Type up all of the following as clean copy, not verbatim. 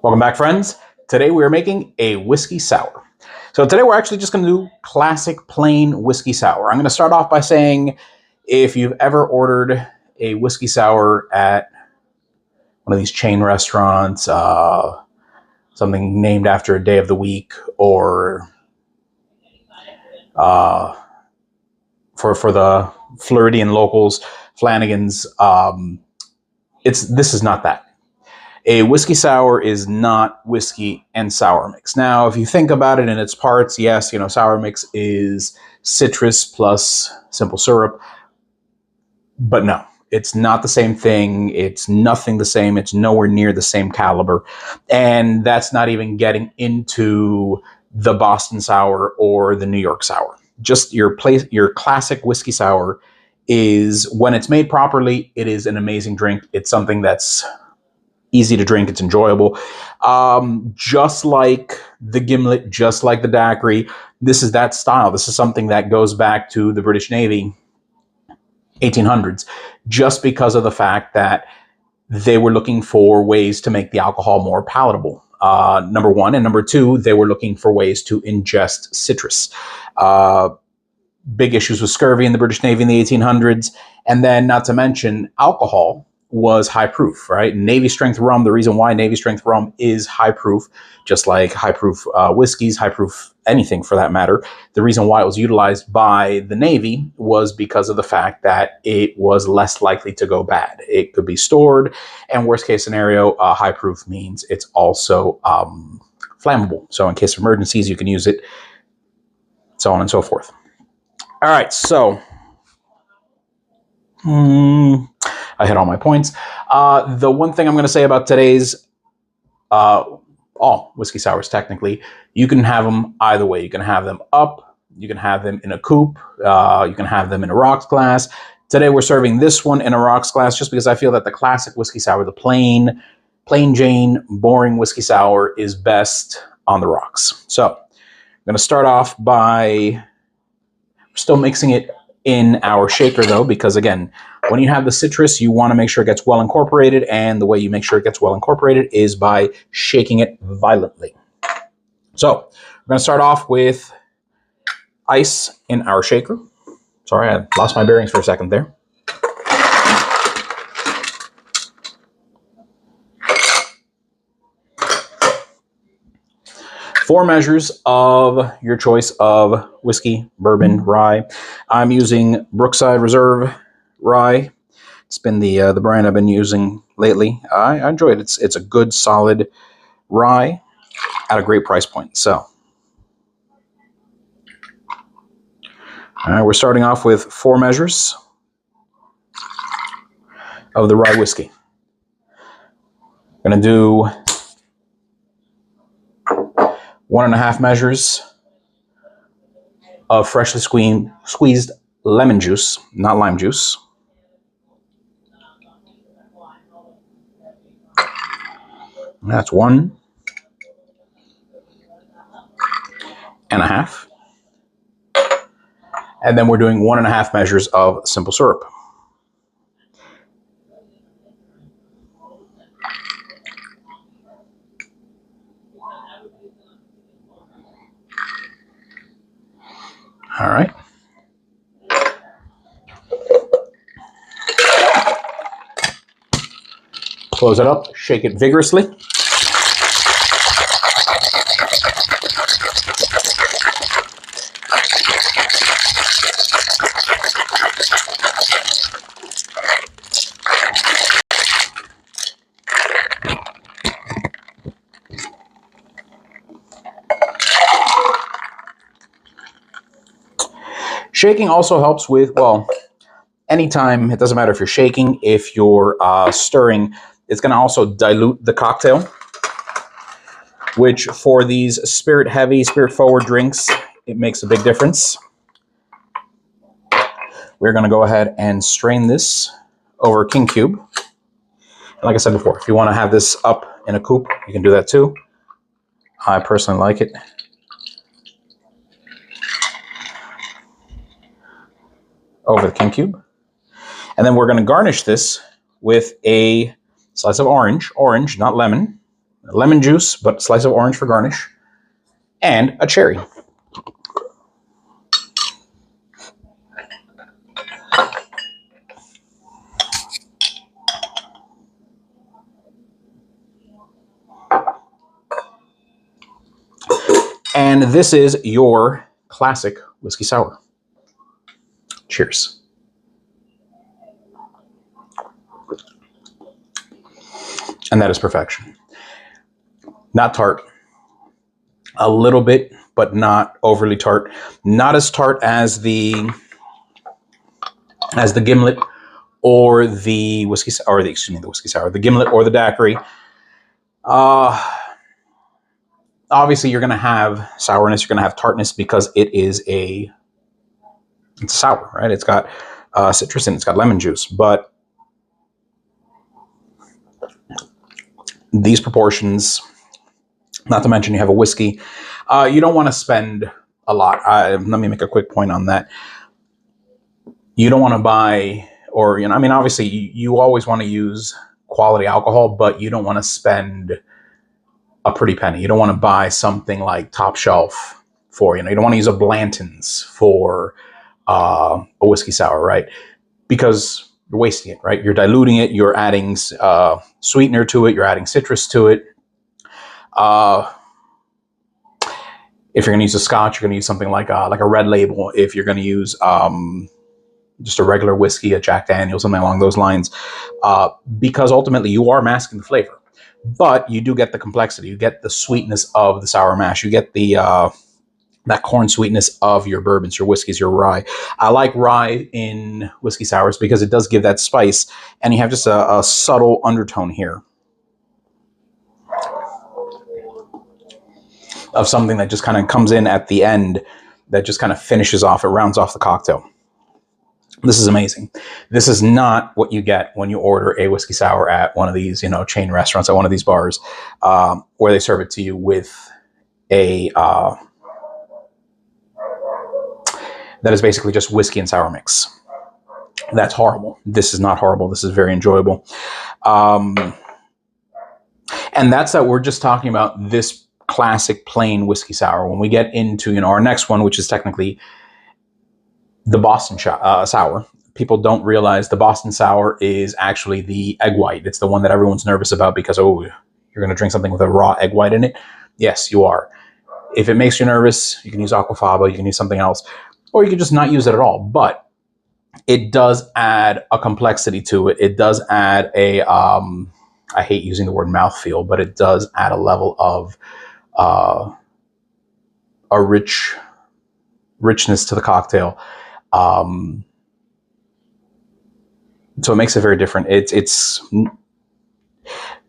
Welcome back, friends. Today we are making a whiskey sour. So today we're actually just going to do classic plain whiskey sour. I'm going to start off by saying if you've ever ordered a whiskey sour at one of these chain restaurants, something named after a day of the week, or for the Floridian locals, Flanagan's, this is not that. A whiskey sour is not whiskey and sour mix. Now, if you think about it in its parts, yes, sour mix is citrus plus simple syrup. But no, it's not the same thing. It's nothing the same. It's nowhere near the same caliber. And that's not even getting into the Boston sour or the New York sour. Just your classic whiskey sour is, when it's made properly, it is an amazing drink. It's something that's easy to drink. It's enjoyable. Just like the gimlet, just like the daiquiri, this is that style. This is something that goes back to the British Navy, 1800s, just because of the fact that they were looking for ways to make the alcohol more palatable. Number one. And number two, they were looking for ways to ingest citrus. Big issues with scurvy in the British Navy in the 1800s. And then, not to mention, alcohol was high proof, right? Navy strength rum, the reason why Navy strength rum is high proof, just like high proof whiskeys, high proof anything for that matter, the reason why it was utilized by the Navy was because of the fact that it was less likely to go bad. It could be stored, and worst case scenario, high proof means it's also flammable. So in case of emergencies, you can use it, so on and so forth. All right, so I hit all my points. The one thing I'm going to say about today's, all whiskey sours technically, you can have them either way. You can have them up, you can have them in a coupe, you can have them in a rocks glass. Today we're serving this one in a rocks glass just because I feel that the classic whiskey sour, the plain Jane, boring whiskey sour is best on the rocks. So I'm going to start off by still mixing it in our shaker though, because again, when you have the citrus, you want to make sure it gets well incorporated, and the way you make sure it gets well incorporated is by shaking it violently. So we're going to start off with ice in our shaker. Sorry, I lost my bearings for a second there. Four measures of your choice of whiskey, bourbon, rye. I'm using Brookside Reserve rye. It's been the brand I've been using lately. I enjoy it. It's a good, solid rye at a great price point. So, all right, we're starting off with 4 measures of the rye whiskey. I'm going to do 1.5 measures of freshly squeezed lemon juice, not lime juice. That's 1.5. And then we're doing 1.5 measures of simple syrup. All right. Close it up, shake it vigorously. Shaking also helps with, well, anytime, it doesn't matter if you're shaking, if you're stirring, it's going to also dilute the cocktail, which for these spirit-heavy, spirit-forward drinks, it makes a big difference. We're going to go ahead and strain this over King Cube. And like I said before, if you want to have this up in a coupe, you can do that too. I personally like it. Over the King Cube. And then we're going to garnish this with a slice of orange, not lemon. lemon juice, but a slice of orange for garnish, and a cherry. And this is your classic whiskey sour. Cheers. And that is perfection. Not tart. A little bit, but not overly tart. Not as tart as the gimlet or the whiskey, or the whiskey sour, the gimlet or the daiquiri. Obviously, you're going to have sourness. You're going to have tartness because it's sour, right? It's got citrus and it's got lemon juice, but these proportions, not to mention you have a whiskey, you don't want to spend a lot. Let me make a quick point on that. You don't want to buy, or, I mean, obviously you always want to use quality alcohol, but you don't want to spend a pretty penny. You don't want to buy something like top shelf for, you don't want to use a Blanton's for a whiskey sour, right? Because you're wasting it, right? You're diluting it. You're adding sweetener to it. You're adding citrus to it. If you're going to use a Scotch, you're going to use something like a Red Label. If you're going to use just a regular whiskey, a Jack Daniel's, something along those lines, because ultimately you are masking the flavor. But you do get the complexity. You get the sweetness of the sour mash. You get the that corn sweetness of your bourbons, your whiskeys, your rye. I like rye in whiskey sours because it does give that spice, and you have just a subtle undertone here of something that just kind of comes in at the end, that just kind of finishes off, it rounds off the cocktail. This is amazing. This is not what you get when you order a whiskey sour at one of these, chain restaurants, at one of these bars, where they serve it to you with a that is basically just whiskey and sour mix. That's horrible. This is not horrible. This is very enjoyable. And that's that we're just talking about this classic plain whiskey sour. When we get into, our next one, which is technically the Boston sour, people don't realize the Boston sour is actually the egg white. It's the one that everyone's nervous about because, you're going to drink something with a raw egg white in it. Yes, you are. If it makes you nervous, you can use aquafaba, you can use something else, or you can just not use it at all. But it does add a complexity to it. It does add I hate using the word mouthfeel, but it does add a level of a richness to the cocktail. So it makes it very different. It's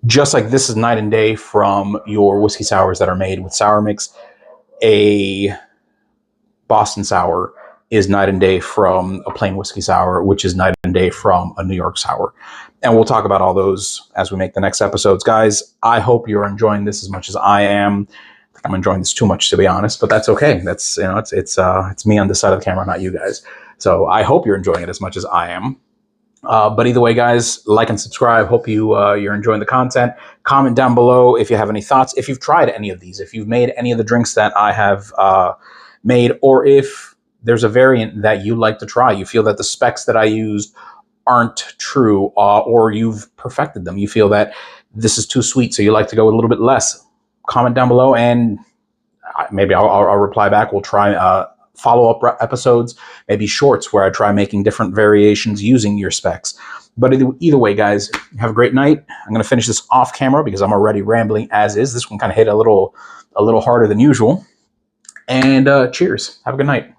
just like this is night and day from your whiskey sours that are made with sour mix. A Boston sour is night and day from a plain whiskey sour, which is night and day from a New York sour. And we'll talk about all those as we make the next episodes. Guys, I hope you're enjoying this as much as I am. I'm enjoying this too much, to be honest, but that's okay. That's, it's me on this side of the camera, not you guys. So I hope you're enjoying it as much as I am. But either way, guys, like and subscribe. Hope you're enjoying the content. Comment down below if you have any thoughts. If you've tried any of these, if you've made any of the drinks that I have made, or if there's a variant that you like to try, you feel that the specs that I used aren't true, or you've perfected them. You feel that this is too sweet, so you like to go a little bit less. Comment down below, and maybe I'll reply back. We'll try follow-up episodes, maybe shorts where I try making different variations using your specs. But either way, guys, have a great night. I'm going to finish this off camera because I'm already rambling as is. This one kind of hit a little harder than usual. And cheers. Have a good night.